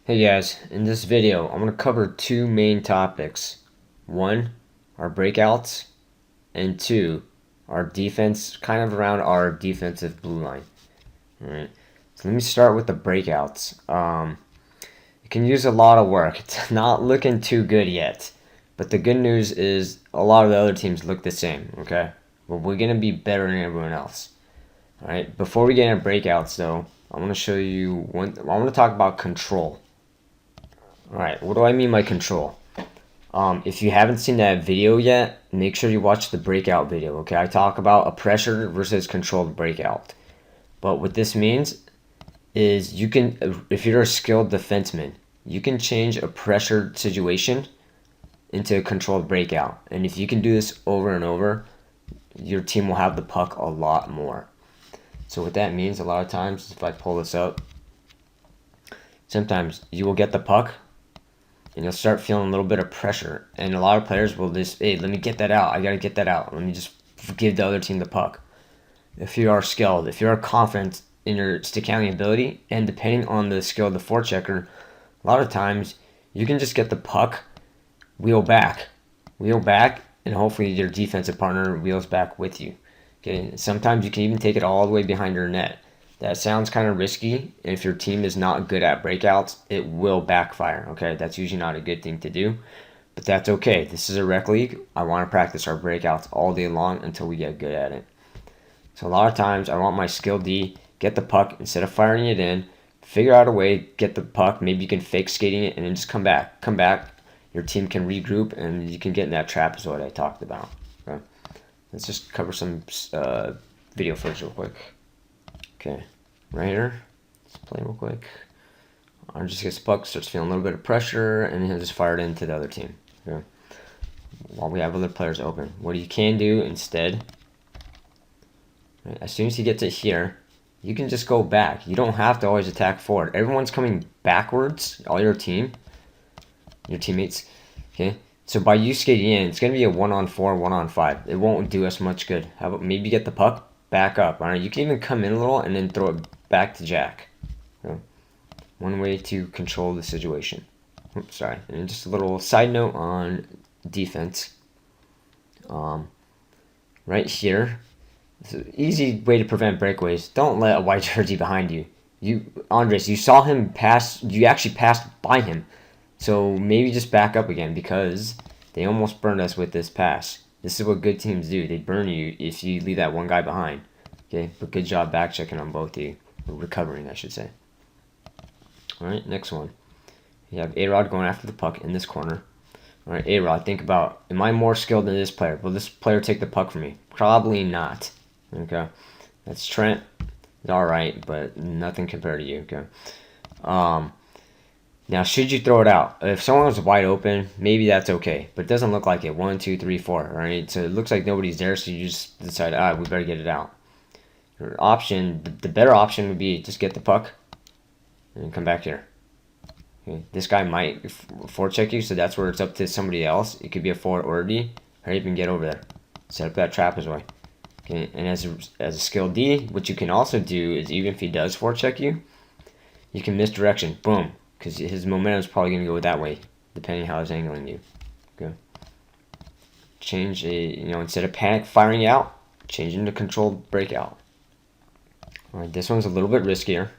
Hey guys, in this video I'm going to cover two main topics. One, our breakouts, and two, our defense, kind of around our defensive blue line. Alright, so let me start with the breakouts. It can use a lot of work. It's not looking too good yet. But the good news is a lot of the other teams look the same, okay? But we're going to be better than everyone else. Alright, before we get into breakouts though, I want to show you one. I want to talk about control. Alright, what do I mean by control? If you haven't seen that video yet, make sure you watch the breakout video, okay? I talk about a pressure versus controlled breakout. But what this means is you can, if you're a skilled defenseman, you can change a pressured situation into a controlled breakout. And if you can do this over and over, your team will have the puck a lot more. So what that means a lot of times, if I pull this up, sometimes you will get the puck, and you'll start feeling a little bit of pressure. And a lot of players will just, hey, let me get that out. I got to get that out. Let me just give the other team the puck. If you are skilled, if you are confident in your stick handling ability, and depending on the skill of the forechecker, a lot of times you can just get the puck, wheel back, and hopefully your defensive partner wheels back with you. Okay. Sometimes you can even take it all the way behind your net. That sounds kind of risky. If your team is not good at breakouts, it will backfire, okay? That's usually not a good thing to do, but that's okay. This is a rec league. I want to practice our breakouts all day long until we get good at it. So a lot of times I want my skill D, get the puck, instead of firing it in, figure out a way, get the puck, maybe you can fake skating it, and then just come back. Come back, your team can regroup, and you can get in that trap is what I talked about. Okay? Let's just cover some video footage real quick. Okay, right here, let's play real quick. Orange just gets puck, starts feeling a little bit of pressure, and he'll just fire it into the other team. Okay. While we have other players open. What you can do instead, right, as soon as he gets it here, you can just go back. You don't have to always attack forward. Everyone's coming backwards, all your team, your teammates. Okay, so by you skating in, it's going to be a 1-on-4, 1-on-5. It won't do us much good. How about maybe get the puck? Back up. All right, you can even come in a little and then throw it back to Jack. Okay. One way to control the situation. Oops, sorry. And just a little side note on defense. Right here, it's an easy way to prevent breakaways. Don't let a white jersey behind you. Andres, you saw him pass. You actually passed by him. So maybe just back up again because they almost burned us with this pass. This is what good teams do. They burn you if you leave that one guy behind. Okay, but good job back checking on both of you. Or recovering, I should say. Alright, next one. You have A-Rod going after the puck in this corner. Alright, A-Rod, think about, am I more skilled than this player? Will this player take the puck from me? Probably not. Okay, that's Trent. Alright, but nothing compared to you. Okay. Now, should you throw it out? If someone was wide open, maybe that's okay. But it doesn't look like it. 1, 2, 3, 4. All right? So it looks like nobody's there, so you just decide, we better get it out. Your option, the better option would be just get the puck and come back here. Okay. This guy might forecheck you, so that's where it's up to somebody else. It could be a forward or a D. Hurry up and get over there. Set up that trap as well. Okay. And as a skill D, what you can also do is even if he does forecheck you, you can misdirection. Boom. Because his momentum is probably going to go that way, depending how he's angling you. Okay. Change instead of panic firing out, change into controlled breakout. All right, this one's a little bit riskier.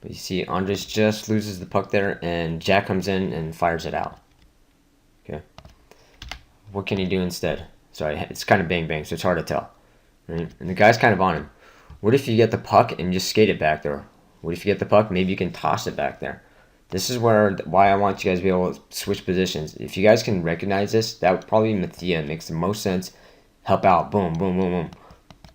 But you see, Andres just loses the puck there, and Jack comes in and fires it out. Okay. What can he do instead? Sorry, it's kind of bang-bang, so it's hard to tell. Right? And the guy's kind of on him. What if you get the puck and just skate it back there? What if you get the puck? Maybe you can toss it back there. This is why I want you guys to be able to switch positions. If you guys can recognize this, that would probably be Mathia. It makes the most sense. Help out. Boom, boom, boom, boom.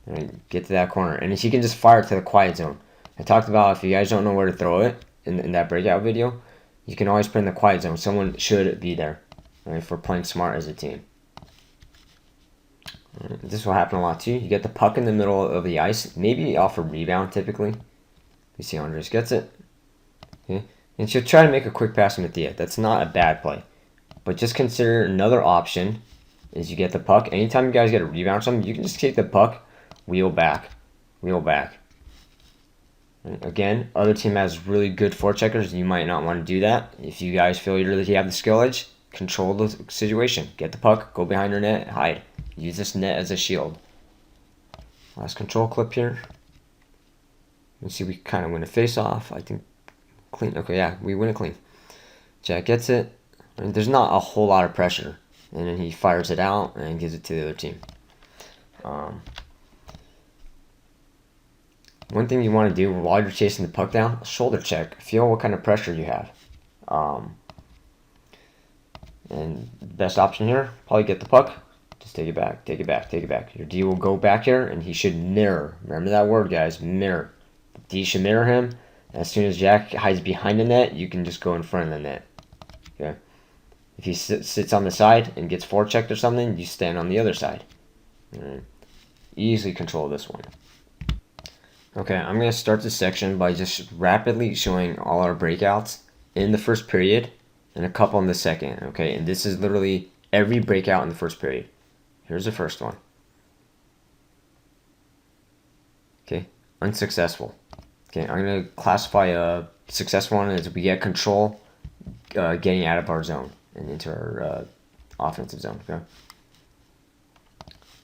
Right, get to that corner. And if you can just fire it to the quiet zone. I talked about if you guys don't know where to throw it in that breakout video, you can always put in the quiet zone. Someone should be there. Right, if we're playing smart as a team. Right, this will happen a lot too. You get the puck in the middle of the ice. Maybe off a rebound typically. You see Andres gets it. Okay. And she'll try to make a quick pass to Mathia. That's not a bad play. But just consider another option is you get the puck. Anytime you guys get a rebound or something, you can just take the puck, wheel back. Wheel back. Again, other team has really good forecheckers. You might not want to do that. If you guys feel you really have the skill edge, control the situation. Get the puck, go behind your net, hide. Use this net as a shield. Last control clip here. You can see we kind of win a face-off. I think clean. Okay, yeah, we win it clean. Jack gets it. And there's not a whole lot of pressure. And then he fires it out and gives it to the other team. One thing you want to do while you're chasing the puck down, shoulder check. Feel what kind of pressure you have. And the best option here, probably get the puck. Just take it back, take it back, take it back. Your D will go back here, and he should mirror. Remember that word, guys, mirror. D should mirror him. As soon as Jack hides behind the net, you can just go in front of the net. Okay. If he sits on the side and gets forechecked or something, you stand on the other side. Right. Easily control this one. Okay, I'm going to start this section by just rapidly showing all our breakouts in the first period and a couple in the second. Okay, and this is literally every breakout in the first period. Here's the first one. Okay, unsuccessful. Okay, I'm going to classify a successful one as we get control getting out of our zone and into our offensive zone. Okay.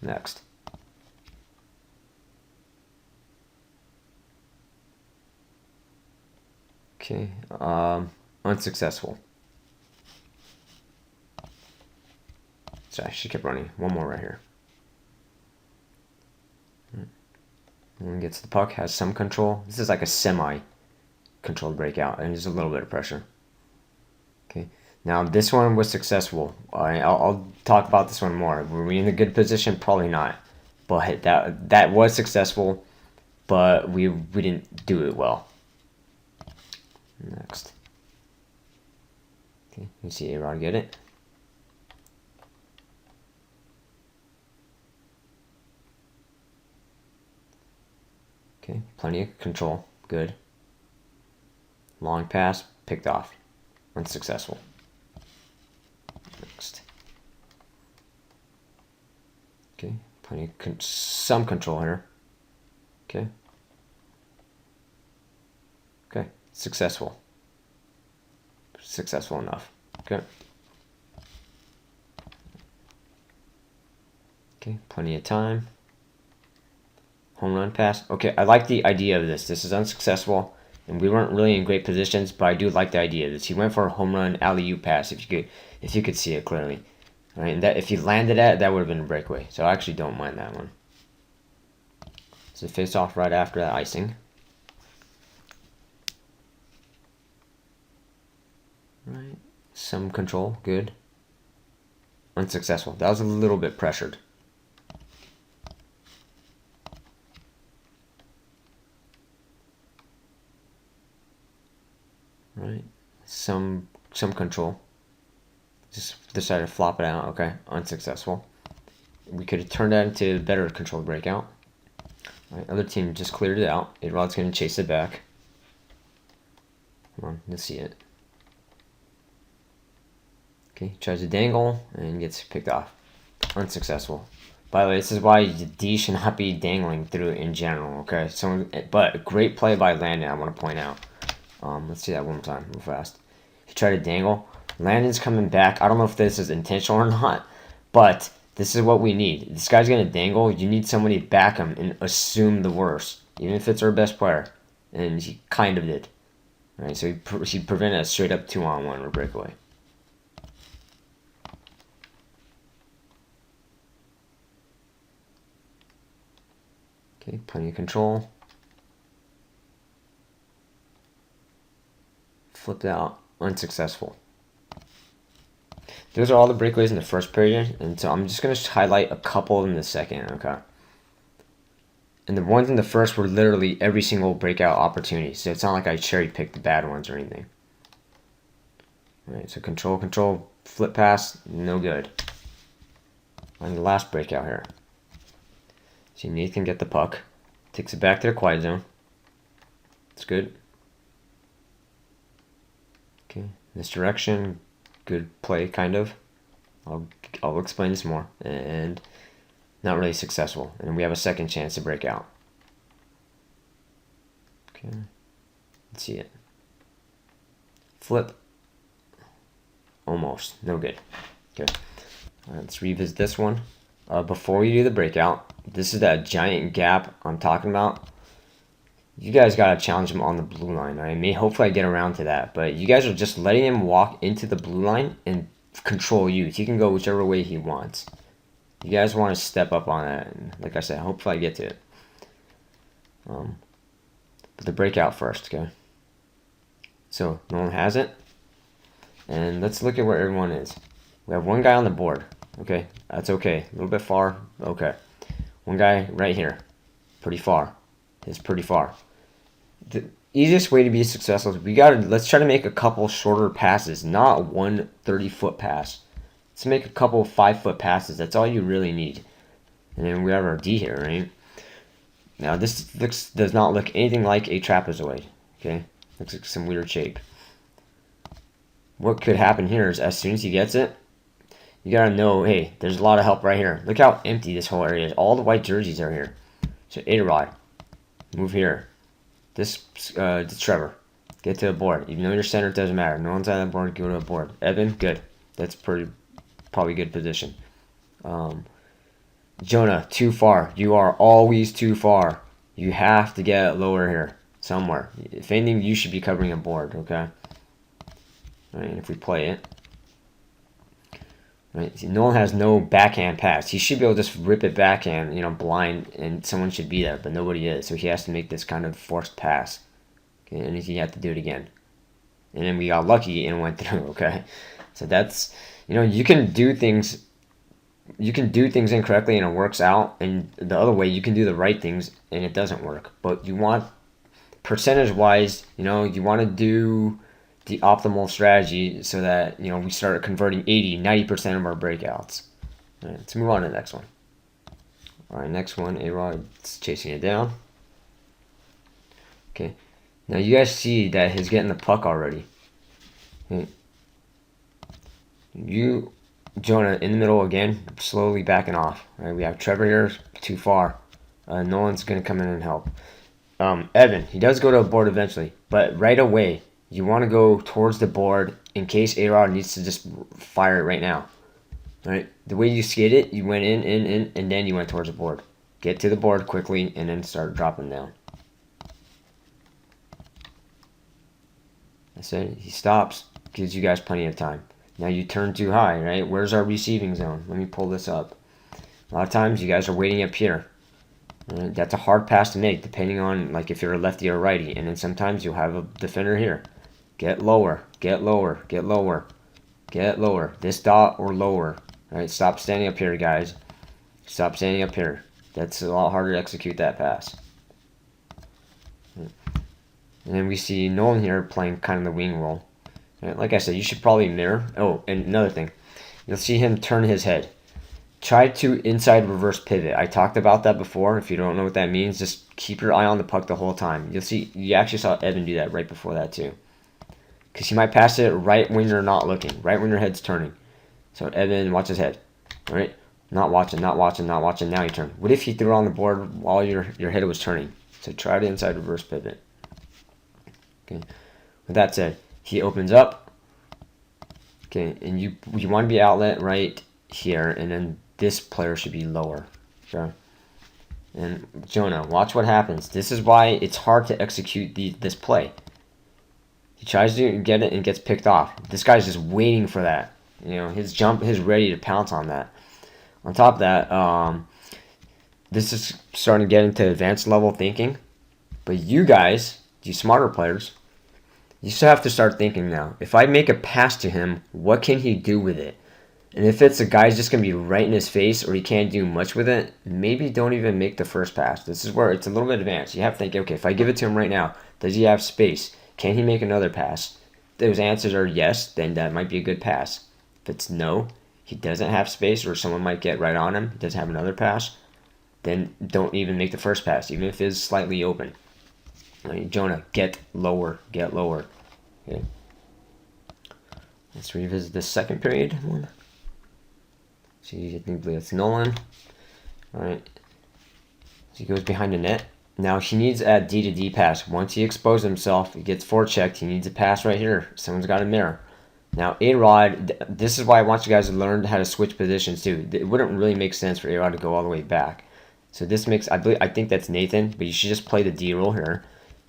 Next. Okay, unsuccessful. Sorry, she kept running. One more right here. One gets the puck, has some control. This is like a semi-controlled breakout, and there's a little bit of pressure. Okay, now this one was successful. I'll talk about this one more. Were we in a good position? Probably not. But that was successful, but we didn't do it well. Next. Okay, you see A-Rod get it. Okay, plenty of control. Good. Long pass, picked off. Unsuccessful. Next. Okay, plenty of some control here. Okay. Okay, successful. Successful enough. Okay. Okay, plenty of time. Home run pass. Okay, I like the idea of this. This is unsuccessful, and we weren't really in great positions, but I do like the idea of this. He went for a home run alley-oop pass. If you could see it clearly, all right. And that if he landed at, that would have been a breakaway. So I actually don't mind that one. So face off right after that icing. Right. Some control. Good. Unsuccessful. That was a little bit pressured. Right. Some control. Just decided to flop it out. Okay. Unsuccessful. We could have turned that into a better controlled breakout. All right. Other team just cleared it out. A-Rod's going to chase it back. Come on. Let's see it. Okay. Tries to dangle and gets picked off. Unsuccessful. By the way, this is why D should not be dangling through in general. Okay. But a great play by Landon, I want to point out. Let's see that one more time, real fast. He tried to dangle. Landon's coming back. I don't know if this is intentional or not, but this is what we need. This guy's gonna dangle. You need somebody to back him and assume the worst, even if it's our best player. And he kind of did. All right, so he prevented a straight up 2-on-1 or breakaway. Okay, plenty of control. Flipped out, unsuccessful. Those are all the breakaways in the first period, and so I'm just going to highlight a couple in the second, okay? And the ones in the first were literally every single breakout opportunity, so it's not like I cherry-picked the bad ones or anything. All right, so control, flip pass, no good. On the last breakout here. See Nathan get the puck, takes it back to the quiet zone. It's good. Okay, misdirection, good play, kind of. I'll explain this more. And not really successful. And we have a second chance to break out. Okay. Okay. Let's see it. Flip. Almost. No good. Okay. Let's revisit this one. Before you do the breakout, this is that giant gap I'm talking about. You guys got to challenge him on the blue line. Right? Hopefully I get around to that. But you guys are just letting him walk into the blue line and control you. He can go whichever way he wants. You guys want to step up on that. And like I said, hopefully I get to it. But the breakout first, okay? So, Nolan has it. And let's look at where everyone is. We have one guy on the board. Okay, that's okay. A little bit far. Okay. One guy right here. Pretty far. It's pretty far. The easiest way to be successful is let's try to make a couple shorter passes, not one 30-foot pass. Let's make a couple 5-foot passes. That's all you really need. And then we have our D here, right? Now this does not look anything like a trapezoid. Okay, looks like some weird shape. What could happen here is as soon as he gets it, you gotta know, hey, there's a lot of help right here. Look how empty this whole area is. All the white jerseys are here. So A-Rod, move here. This Trevor, get to the board. Even though you're center, it doesn't matter. No one's on the board, go to the board. Evan, good. That's probably good position. Jonah, too far. You are always too far. You have to get lower here somewhere. If anything, you should be covering a board, okay? All right, if we play it. Right, see, Nolan has no backhand pass. He should be able to just rip it backhand, blind, and someone should be there, but nobody is. So he has to make this kind of forced pass. Okay, and he had to do it again. And then we got lucky and went through, okay? So that's, you can do things incorrectly and it works out, and the other way you can do the right things and it doesn't work. But you want, percentage wise, you want to do the optimal strategy so that we start converting 80-90% of our breakouts. All right, let's move on to the next one. All right, next one, A-Rod's chasing it down. Okay, now you guys see that he's getting the puck already. Okay. Jonah in the middle again, slowly backing off. All right, we have Trevor here, too far. Nolan's going to come in and help. Evan, he does go to a board eventually, but right away, you want to go towards the board in case A-Rod needs to just fire it right now. All right, the way you skid it, you went in, and then you went towards the board. Get to the board quickly, and then start dropping down. I said he stops, gives you guys plenty of time. Now you turn too high, right? Where's our receiving zone? Let me pull this up. A lot of times you guys are waiting up here. Right? That's a hard pass to make depending on if you're a lefty or righty. And then sometimes you'll have a defender here. Get lower, get lower, get lower, get lower. This dot or lower. All right, stop standing up here, guys. Stop standing up here. That's a lot harder to execute that pass. And then we see Nolan here playing kind of the wing role. Like I said, you should probably mirror. Oh, and another thing. You'll see him turn his head. Try to inside reverse pivot. I talked about that before. If you don't know what that means, just keep your eye on the puck the whole time. You'll see, you actually saw Evan do that right before that too. Because he might pass it right when you're not looking, right when your head's turning. So Evan, watch his head. All right? Not watching, not watching, not watching. Now you turn. What if he threw it on the board while your head was turning? So try to inside reverse pivot. Okay. With that said, he opens up. Okay, and you want to be outlet right here, and then this player should be lower. Okay. And Jonah, watch what happens. This is why it's hard to execute this play. He tries to get it and gets picked off. This guy's just waiting for that. His jump is ready to pounce on that. On top of that, this is starting to get into advanced level thinking. But you guys, you smarter players, you still have to start thinking now. If I make a pass to him, what can he do with it? And if it's a guy's just going to be right in his face or he can't do much with it, maybe don't even make the first pass. This is where it's a little bit advanced. You have to think, okay, if I give it to him right now, does he have space? Can he make another pass? If those answers are yes, then that might be a good pass. If it's no, he doesn't have space or someone might get right on him, he doesn't have another pass, then don't even make the first pass, even if it's slightly open. Jonah, get lower, get lower. Okay. Let's revisit the second period one. See, I think it's Nolan. All right. So he goes behind the net. Now he needs a D to D pass. Once he exposes himself, he gets forechecked. He needs a pass right here. Someone's got a mirror. Now A-Rod, this is why I want you guys to learn how to switch positions too. It wouldn't really make sense for A-Rod to go all the way back. So this makes, I think that's Nathan, but you should just play the D role here.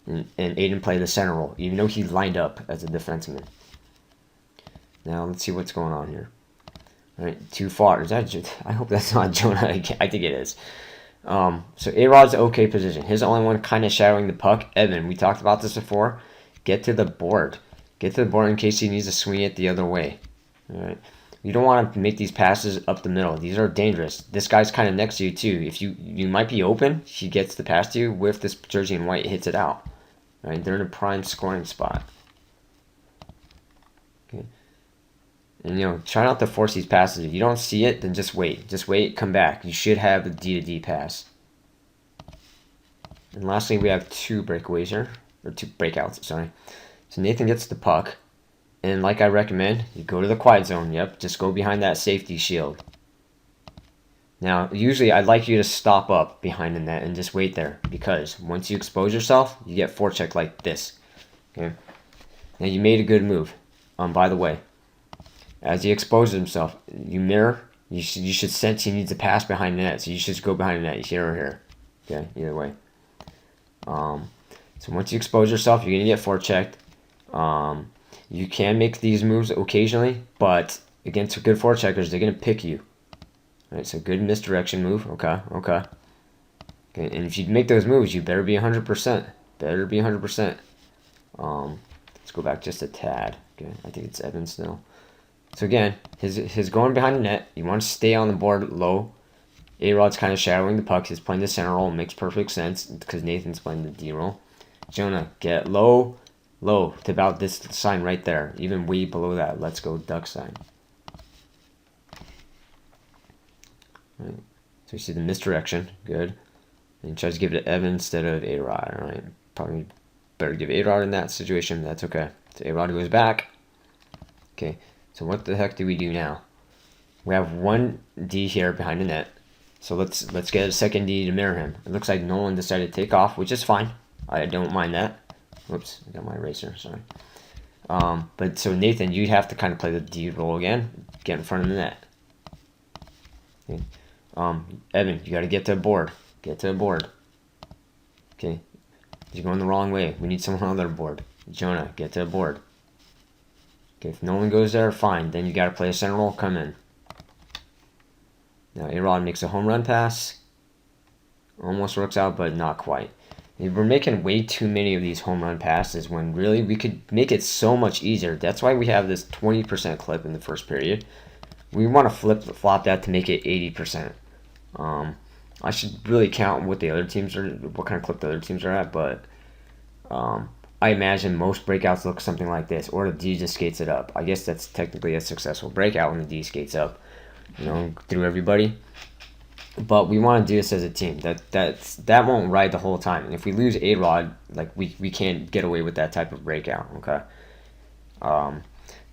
And Aiden play the center role, even though he's lined up as a defenseman. Now let's see what's going on here. All right, too far. Is that? I hope that's not Jonah. I think it is. So A-Rod's okay position. His only one kind of shadowing the puck. Evan, we talked about this before. Get to the board. Get to the board in case he needs to swing it the other way. All right. You don't want to make these passes up the middle. These are dangerous. This guy's kind of next to you too. If you might be open, he gets the pass to you with this jersey in white, hits it out. All right, they're in a prime scoring spot. Okay. And try not to force these passes. If you don't see it, then just wait. Just wait, come back. You should have the D to D pass. And lastly, we have two breakaways here. Or two breakouts, sorry. So Nathan gets the puck. And like I recommend, you go to the quiet zone. Yep, just go behind that safety shield. Now, usually I'd like you to stop up behind the net and just wait there. Because once you expose yourself, you get forechecked like this. Okay. Now you made a good move. By the way, as he exposes himself, you mirror. You should sense he needs a pass behind the net, so you should just go behind the net, here or here. Okay, either way. So once you expose yourself, you're gonna get forechecked. You can make these moves occasionally, but against good forecheckers, they're gonna pick you. All right, so good misdirection move. Okay. And if you make those moves, you better be 100%. Better be 100%. Let's go back just a tad. Okay, I think it's Evan still. So again, his going behind the net. You want to stay on the board low. A-Rod's kind of shadowing the puck. He's playing the center role. It makes perfect sense because Nathan's playing the D role. Jonah, get low to about this sign right there. Even way below that. Let's go duck sign. Right. So you see the misdirection. Good. And he tries to give it to Evan instead of A-Rod. All right. Probably better give A-Rod in that situation. That's okay. So A-Rod goes back. Okay. So what the heck do we do now? We have one D here behind the net. So let's get a second D to mirror him. It looks like Nolan decided to take off, which is fine. I don't mind that. Whoops, I got my eraser, sorry. But so Nathan, you'd have to kind of play the D role again. Get in front of the net. Okay. Evan, you got to get to a board. Get to a board. Okay. You're going the wrong way. We need someone on the other board. Jonah, get to a board. Okay, if no one goes there, fine. Then you got to play a center role, come in. Now A-Rod makes a home run pass. Almost works out, but not quite. We're making way too many of these home run passes when really we could make it so much easier. That's why we have this 20% clip in the first period. We want to flip-flop that to make it 80%. I should really count what the other teams are, what kind of clip the other teams are at, but I imagine most breakouts look something like this, or the D just skates it up. I guess that's technically a successful breakout when the D skates up, through everybody. But we want to do this as a team. That won't ride the whole time. And if we lose A-Rod, like we can't get away with that type of breakout. Okay. All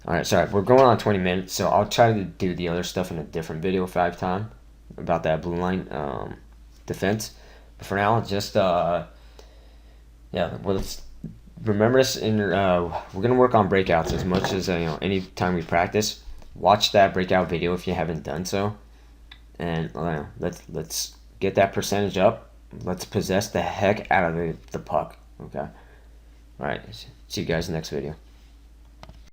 right. Sorry, we're going on 20 minutes, so I'll try to do the other stuff in a different video if I have time about that blue line defense. But for now, just yeah. Well, let's remember this. We're gonna work on breakouts as much as any time we practice. Watch that breakout video if you haven't done so. And let's get that percentage up. Let's possess the heck out of the puck. Okay. All right. See you guys in the next video.